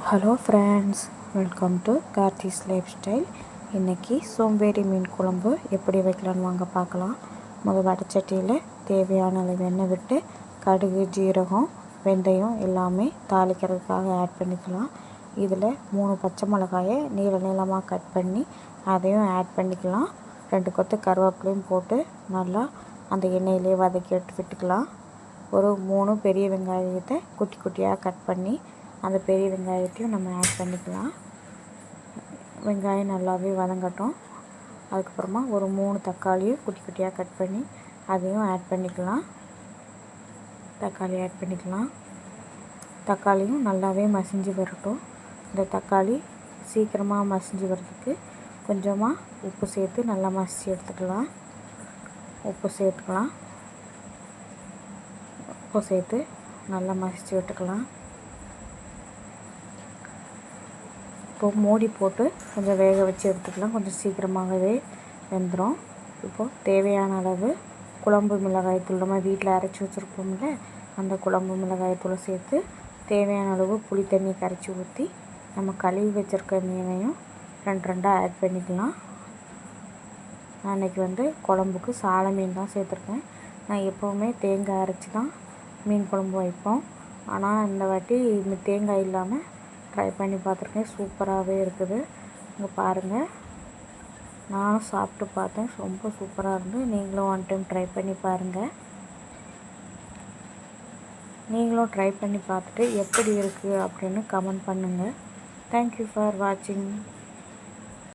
Hello friends, welcome to Karthi's life style. இன்றைக்கி சோம்பேறி மீன் குழம்பு எப்படி வைக்கலான்னு வாங்க பார்க்கலாம். முதல் வடச்சட்டியில் தேவையான அளவு எண்ணெய் விட்டு கடுகு, ஜீரகம், வெந்தயம் எல்லாமே தாளிக்கிறதுக்காக ஆட் பண்ணிக்கலாம். இதில் 3 பச்சை மிளகாயை நீளமாக கட் பண்ணி அதையும் ஆட் பண்ணிக்கலாம். 2 கொத்து கருவேப்பிலையும் போட்டு நல்லா அந்த எண்ணெயிலே வதக்கி எடுத்து விட்டுக்கலாம். ஒரு 3 பெரிய வெங்காயத்தை குட்டி குட்டியாக கட் பண்ணி அந்த பெரிய வெங்காயத்தையும் நம்ம ஆட் பண்ணிக்கலாம். வெங்காயம் நல்லாவே வதங்கட்டும். அதுக்கப்புறமா ஒரு 3 தக்காளியும் குட்டி குட்டியாக கட் பண்ணி அதையும் ஆட் பண்ணிக்கலாம். தக்காளி ஆட் பண்ணிக்கலாம். தக்காளியும் நல்லாவே மசிஞ்சு வரட்டும். இந்த தக்காளி சீக்கிரமாக மசிஞ்சு வர்றதுக்கு கொஞ்சமாக உப்பு சேர்த்து நல்லா மசிச்சு எடுத்துக்கலாம். உப்பு சேர்த்து நல்லா மசிச்சு விட்டுக்கலாம். இப்போது மூடி போட்டு கொஞ்சம் வேக வச்சு எடுத்துக்கலாம். கொஞ்சம் சீக்கிரமாகவே வெந்துடும். இப்போது தேவையான அளவு குழம்பு மிளகாய்த்தூள், நம்ம வீட்டில் அரைச்சி வச்சுருப்போம்ல அந்த குழம்பு மிளகாய்த்தூளை சேர்த்து தேவையான அளவு புளி தண்ணி கரைச்சி ஊற்றி நம்ம கழுவி வச்சுருக்க மீனையும் 2 ஆட் பண்ணிக்கலாம். நான் இன்றைக்கி குழம்புக்கு சால மீன் தான் சேர்த்துருக்கேன். நான் எப்போவுமே தேங்காய் அரைச்சி தான் மீன் குழம்பு வைப்போம். ஆனால் இந்த வாட்டி தேங்காய் இல்லாமல் ட்ரை பண்ணி பார்த்துருக்கேன். சூப்பராகவே இருக்குது. இங்கே பாருங்கள், நானும் சாப்பிட்டு பார்த்தேன். ரொம்ப சூப்பராக இருந்து. நீங்களும் 1 டைம் ட்ரை பண்ணி பாருங்கள். நீங்களும் ட்ரை பண்ணி பார்த்துட்டு எப்படி இருக்குது அப்படின்னு கமெண்ட் பண்ணுங்கள். தேங்க்யூ ஃபார் வாட்சிங்.